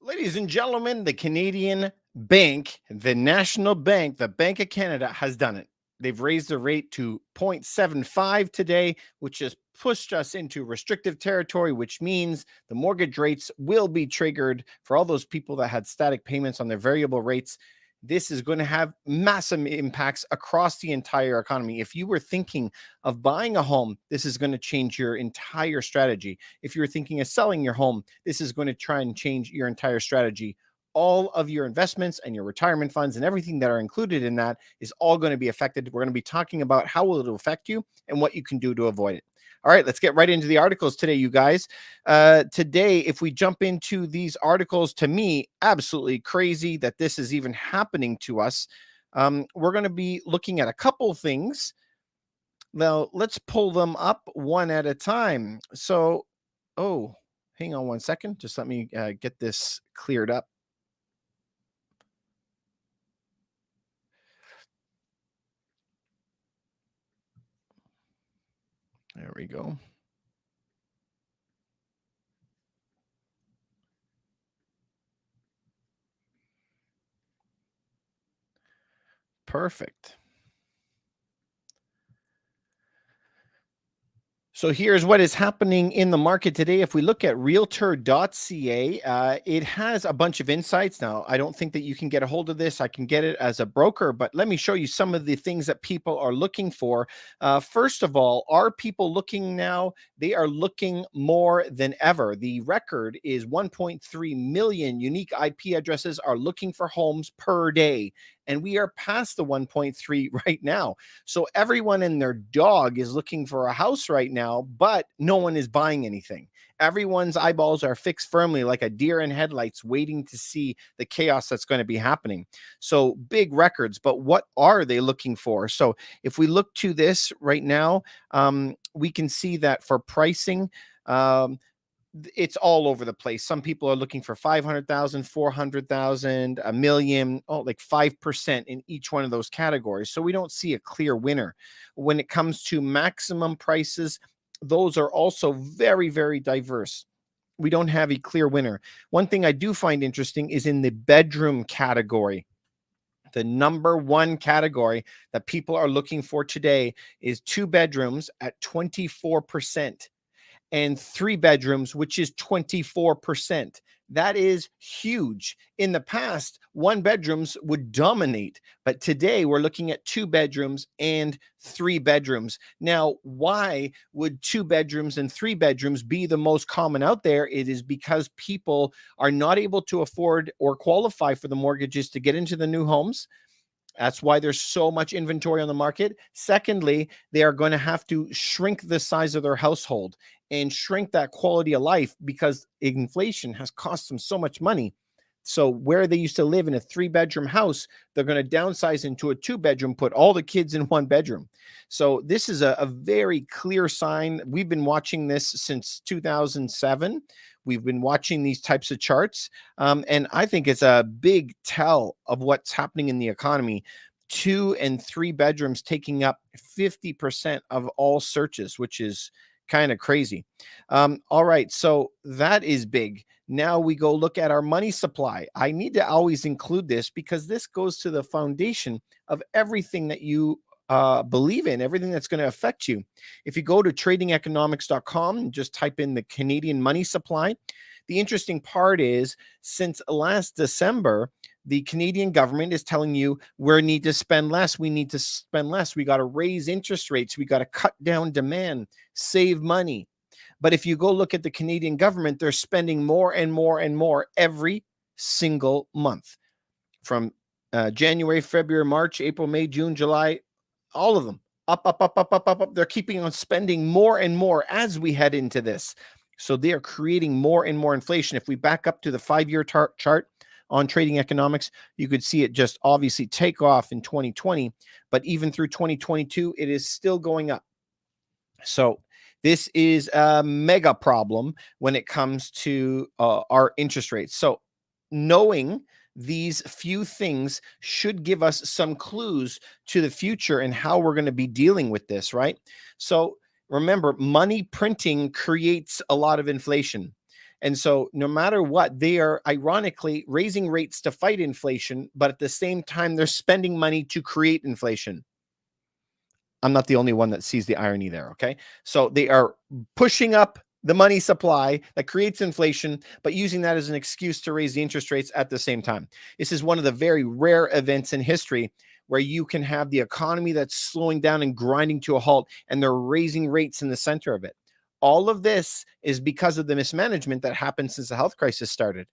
Ladies and gentlemen, the Canadian Bank, the National Bank, the Bank of Canada has done it. They've raised the rate to 0.75 today, which has pushed us into restrictive territory, which means the mortgage rates will be triggered for all those people that had static payments on their variable rates. This is going to have massive impacts across the entire economy. If you were thinking of buying a home, this is going to change your entire strategy. If you're thinking of selling your home, this is going to try and change your entire strategy. All of your investments and your retirement funds and everything that are included in that is all going to be affected. We're going to be talking about how will it affect you and what you can do to avoid it. All right, let's get right into the articles today, you guys. Today, if we jump into these articles, to me, absolutely crazy that this is even happening to us. We're going to be looking at a couple things. Now, let's pull them up one at a time. So, hang on one second. Just let me get this cleared up. There we go. Perfect. So here's what is happening in the market today. If we look at realtor.ca, it has a bunch of insights. Now, I don't think that you can get a hold of this. I can get it as a broker, but let me show you some of the things that people are looking for. First of all, are people looking now? They are looking more than ever. The record is 1.3 million unique IP addresses are looking for homes per day. And we are past the 1.3 right now. So everyone and their dog is looking for a house right now, but no one is buying anything. Everyone's eyeballs are fixed firmly like a deer in headlights, waiting to see the chaos that's going to be happening. So big records, but what are they looking for? So if we look to this right now, we can see that for pricing, it's all over the place. Some people are looking for 500,000, 400,000, a million, like 5% in each one of those categories. So we don't see a clear winner. When it comes to maximum prices, those are also very, very diverse. We don't have a clear winner. One thing I do find interesting is in the bedroom category. The number one category that people are looking for today is 2 bedrooms at 24%. And 3 bedrooms, which is 24%. That is huge. In the past, 1 bedrooms would dominate, but today we're looking at 2 bedrooms and 3 bedrooms. Now, why would 2 bedrooms and 3 bedrooms be the most common out there? It is because people are not able to afford or qualify for the mortgages to get into the new homes. That's why there's so much inventory on the market. Secondly, they are going to have to shrink the size of their household and shrink that quality of life because inflation has cost them so much money. So where they used to live in a 3-bedroom house, they're going to downsize into a 2-bedroom, put all the kids in 1 bedroom. So this is a very clear sign. We've been watching this since 2007. We've been watching these types of charts. And I think it's a big tell of what's happening in the economy. 2 and 3 bedrooms taking up 50% of all searches, which is kind of crazy. All right. So that is big. Now we go look at our money supply. I need to always include this because this goes to the foundation of everything that you believe in, everything that's going to affect you. If you go to tradingeconomics.com and just type in the Canadian money supply, the interesting part is since last December, the Canadian government is telling you we need to spend less. We need to spend less. We got to raise interest rates. We got to cut down demand, save money. But if you go look at the Canadian government, they're spending more and more and more every single month from January, February, March, April, May, June, July, all of them up, up, up, up, up, up, up. They're keeping on spending more and more as we head into this. So they are creating more and more inflation. If we back up to the 5-year chart on Trading Economics, you could see it just obviously take off in 2020, but even through 2022, it is still going up. So this is a mega problem when it comes to our interest rates. So knowing these few things should give us some clues to the future and how we're going to be dealing with this, right? So remember, money printing creates a lot of inflation. And so no matter what, they are ironically raising rates to fight inflation, but at the same time, they're spending money to create inflation. I'm not the only one that sees the irony there. Okay. So they are pushing up the money supply that creates inflation, but using that as an excuse to raise the interest rates at the same time. This is one of the very rare events in history where you can have the economy that's slowing down and grinding to a halt, and they're raising rates in the center of it. All of this is because of the mismanagement that happened since the health crisis started.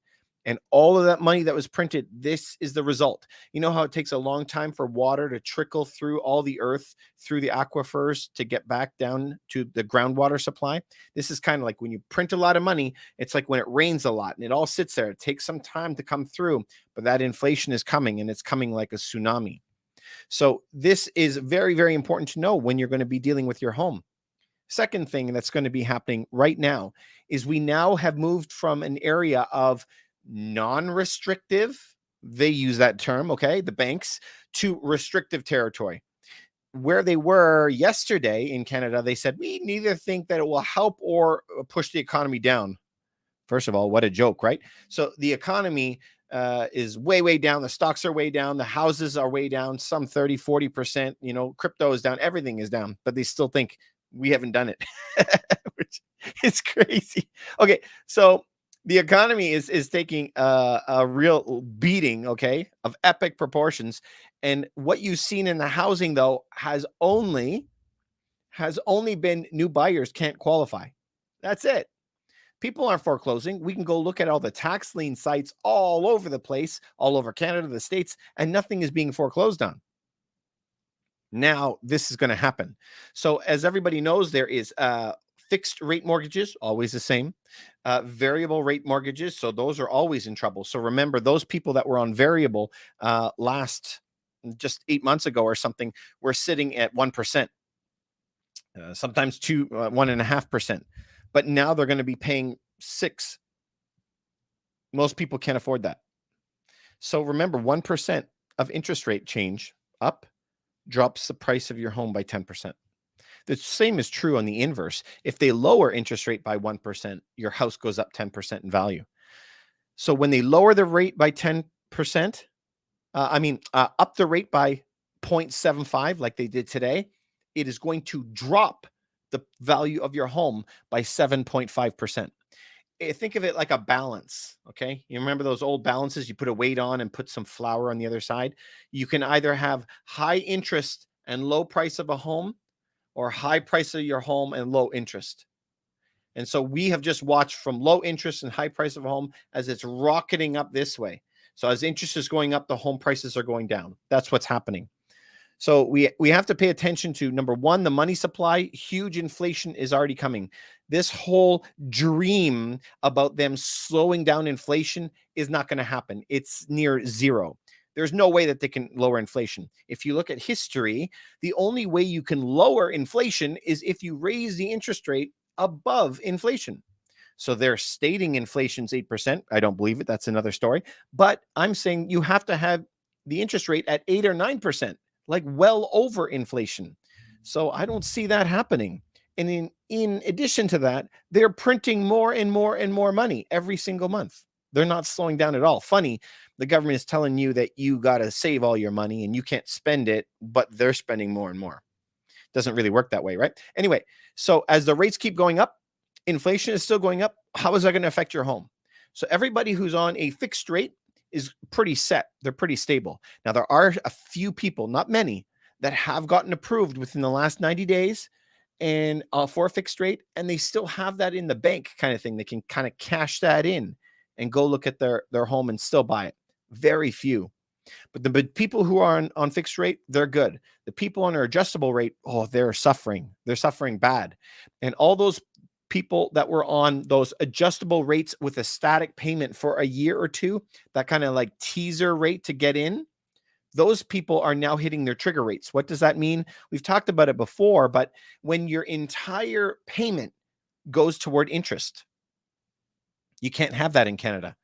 And all of that money that was printed, this is the result. You know how it takes a long time for water to trickle through all the earth, through the aquifers to get back down to the groundwater supply? This is kind of like when you print a lot of money, it's like when it rains a lot and it all sits there. It takes some time to come through, but that inflation is coming, and it's coming like a tsunami. So this is very, very important to know when you're going to be dealing with your home. Second thing that's going to be happening right now is we now have moved from an area of non-restrictive, they use that term, okay, the banks, to restrictive territory. Where they were yesterday in Canada, they said, we neither think that it will help or push the economy down. First of all, what a joke, right? So the economy is way, way down. The stocks are way down. The houses are way down, some 30, 40%. You know, crypto is down. Everything is down, but they still think we haven't done it, which is crazy. Okay, so the economy is taking a real beating, okay, of epic proportions. And what you've seen in the housing, though, has only been new buyers can't qualify. That's it. People aren't foreclosing. We can go look at all the tax lien sites all over the place, all over Canada, the States, and nothing is being foreclosed on. Now, this is going to happen. So as everybody knows, there is fixed rate mortgages, always the same. Variable rate mortgages, so those are always in trouble. So remember, those people that were on variable last just 8 months ago or something were sitting at 1%, sometimes 1.5%. But now they're going to be paying 6%. Most people can't afford that. So remember, 1% of interest rate change up drops the price of your home by 10%. The same is true on the inverse. If they lower interest rate by 1%, your house goes up 10% in value. So when they lower the rate by 10%, up the rate by 0.75, like they did today, it is going to drop the value of your home by 7.5%. Think of it like a balance, okay? You remember those old balances? You put a weight on and put some flour on the other side. You can either have high interest and low price of a home, or high price of your home and low interest. And so we have just watched from low interest and high price of a home as it's rocketing up this way. So as interest is going up, the home prices are going down. That's what's happening. So we have to pay attention to, number one, the money supply. Huge inflation is already coming. This whole dream about them slowing down inflation is not going to happen. It's near zero. There's no way that they can lower inflation. If you look at history, the only way you can lower inflation is if you raise the interest rate above inflation. So they're stating inflation's 8%. I don't believe it. That's another story. But I'm saying you have to have the interest rate at 8 or 9%, like well over inflation. So I don't see that happening. And in addition to that, they're printing more and more and more money every single month. They're not slowing down at all. Funny, the government is telling you that you got to save all your money and you can't spend it, but they're spending more and more. Doesn't really work that way, right? Anyway, so as the rates keep going up, inflation is still going up. How is that going to affect your home? So everybody who's on a fixed rate is pretty set. They're pretty stable. Now, there are a few people, not many, that have gotten approved within the last 90 days and for a fixed rate, and they still have that in the bank kind of thing. They can kind of cash that in and go look at their home and still buy it. Very few. But the people who are on fixed rate, they're good. The people on their adjustable rate, oh, they're suffering. They're suffering bad. And all those people that were on those adjustable rates with a static payment for a year or two, that kind of like teaser rate to get in, those people are now hitting their trigger rates. What does that mean? We've talked about it before, but when your entire payment goes toward interest, you can't have that in Canada.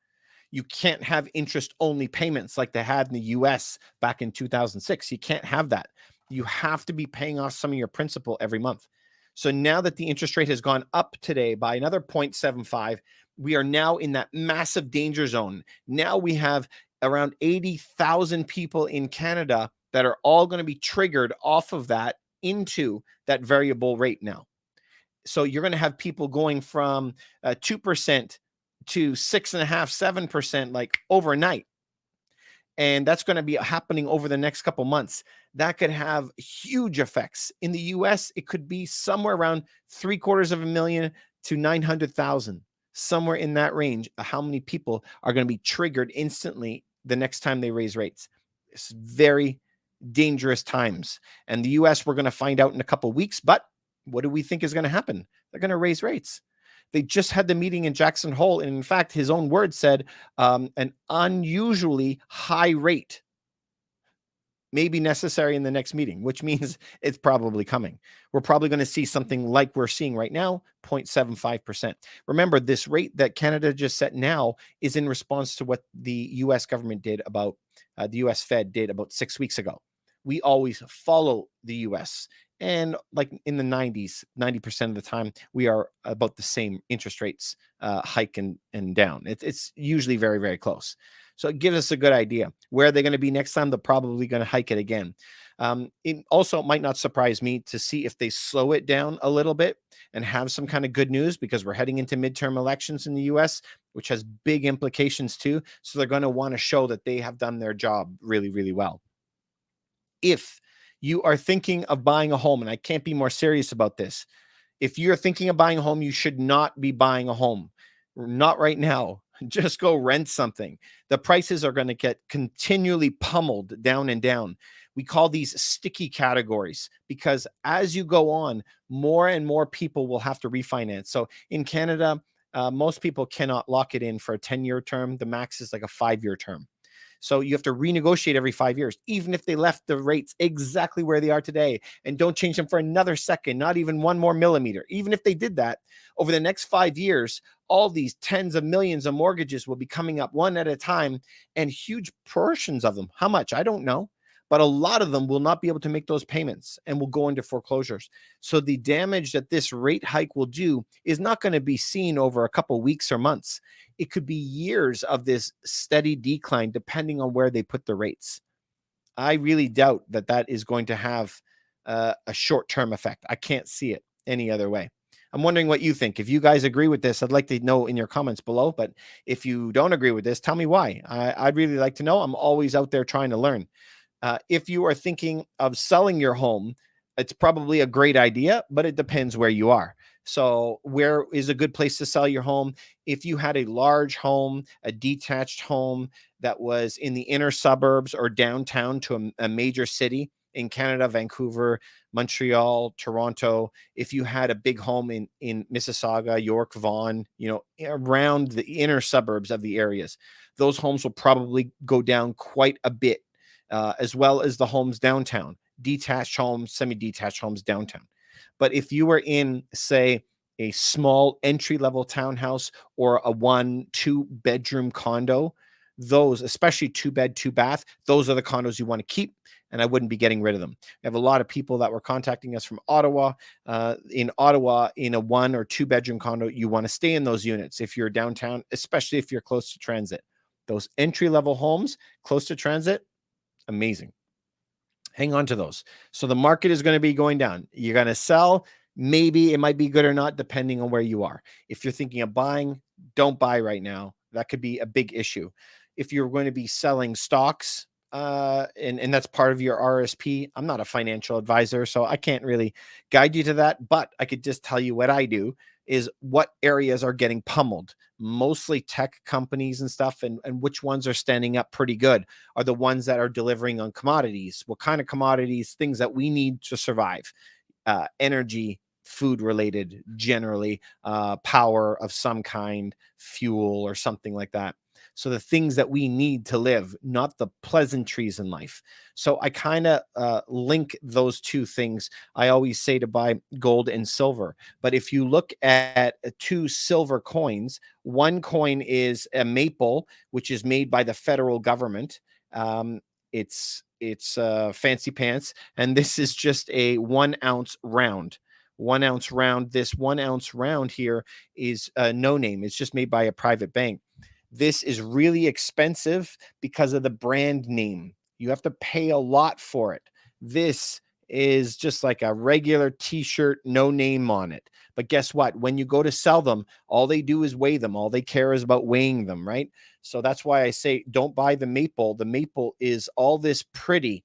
You can't have interest-only payments like they had in the US back in 2006. You can't have that. You have to be paying off some of your principal every month. So now that the interest rate has gone up today by another 0.75, We are now in that massive danger zone. Now we have around 80,000 people in Canada that are all going to be triggered off of that into that variable rate now. So you're going to have people going from 2% to 6.5%, 7%, like overnight. And that's going to be happening over the next couple months. That could have huge effects. In the US, it could be somewhere around 750,000 to 900,000, somewhere in that range of how many people are going to be triggered instantly the next time they raise rates. It's very dangerous times. And the US, we're going to find out in a couple weeks. But what do we think is going to happen? They're going to raise rates. They just had the meeting in Jackson Hole. And in fact, his own word said an unusually high rate may be necessary in the next meeting, which means it's probably coming. We're probably going to see something like we're seeing right now, 0.75%. Remember, this rate that Canada just set now is in response to what the US government did about, the US Fed did about 6 weeks ago. We always follow the US. And like in the 90% of the time, we are about the same interest rates, hike and down. It's usually very, very close. So it gives us a good idea. Where are they going to be next time? They're probably going to hike it again. It also might not surprise me to see if they slow it down a little bit and have some kind of good news, because we're heading into midterm elections in the US, which has big implications too. So they're going to want to show that they have done their job really, really well. If you are thinking of buying a home, and I can't be more serious about this, if you're thinking of buying a home, you should not be buying a home. Not right now. Just go rent something. The prices are going to get continually pummeled down and down. We call these sticky categories because as you go on, more and more people will have to refinance. So in Canada, most people cannot lock it in for a 10-year term. The max is like a 5-year term. So you have to renegotiate every 5 years, even if they left the rates exactly where they are today and don't change them for another second, not even one more millimeter. Even if they did that, over the next 5 years, all these tens of millions of mortgages will be coming up one at a time, and huge portions of them, how much? I don't know. But a lot of them will not be able to make those payments and will go into foreclosures. So the damage that this rate hike will do is not going to be seen over a couple weeks or months. It could be years of this steady decline, depending on where they put the rates. I really doubt that that is going to have a short-term effect. I can't see it any other way. I'm wondering what you think. If you guys agree with this, I'd like to know in your comments below. But if you don't agree with this, tell me why. I'd really like to know. I'm always out there trying to learn. If you are thinking of selling your home, it's probably a great idea, but it depends where you are. So where is a good place to sell your home? If you had a large home, a detached home that was in the inner suburbs or downtown to a major city in Canada, Vancouver, Montreal, Toronto, if you had a big home in Mississauga, York, Vaughan, around the inner suburbs of the areas, those homes will probably go down quite a bit. As well as the homes downtown, detached homes, semi-detached homes downtown. But if you were in, say, a small entry-level townhouse or a 1-2 bedroom condo, those, especially 2-bed, 2-bath, those are the condos you want to keep, and I wouldn't be getting rid of them. I have a lot of people that were contacting us from Ottawa. In Ottawa, in a 1 or 2 bedroom condo, you want to stay in those units if you're downtown, especially if you're close to transit. Those entry-level homes close to transit, amazing. Hang on to those. So the market is going to be going down. You're going to sell. Maybe it might be good or not, depending on where you are. If you're thinking of buying, don't buy right now. That could be a big issue. If you're going to be selling stocks, and that's part of your RSP, I'm not a financial advisor, so I can't really guide you to that. But I could just tell you what I do is what areas are getting pummeled, mostly tech companies and stuff, and which ones are standing up pretty good are the ones that are delivering on commodities. What kind of commodities? Things that we need to survive, energy, food related, generally, power of some kind, fuel or something like that. So the things that we need to live, not the pleasantries in life. So I kind of link those two things. I always say to buy gold and silver. But if you look at 2 silver coins, one coin is a maple, which is made by the federal government. It's fancy pants. And this is just a 1 ounce round. 1 ounce round. This 1 ounce round here is no name. It's just made by a private bank. This is really expensive because of the brand name. You have to pay a lot for it. This is just like a regular t-shirt, no name on it. But guess what? When you go to sell them, all they do is weigh them. All they care is about weighing them, right? So that's why I say don't buy the maple. The maple is all this pretty,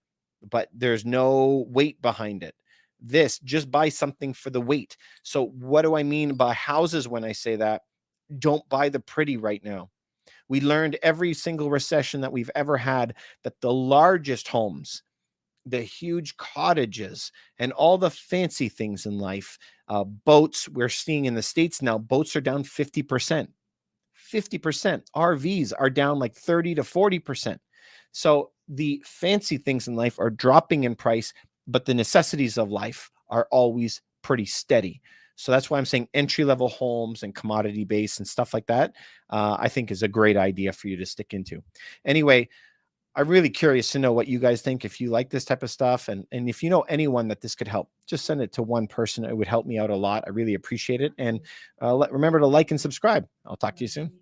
but there's no weight behind it. This, just buy something for the weight. So what do I mean by houses when I say that? Don't buy the pretty right now. We learned every single recession that we've ever had that the largest homes, the huge cottages, and all the fancy things in life, boats, we're seeing in the States now, boats are down 50%. 50%. RVs are down like 30 to 40%. So the fancy things in life are dropping in price, but the necessities of life are always pretty steady. So that's why I'm saying entry-level homes and commodity base and stuff like that, I think is a great idea for you to stick into. Anyway, I'm really curious to know what you guys think, if you like this type of stuff, and if you know anyone that this could help, just send it to one person. It would help me out a lot. I really appreciate it. And remember to like and subscribe. I'll talk to you soon.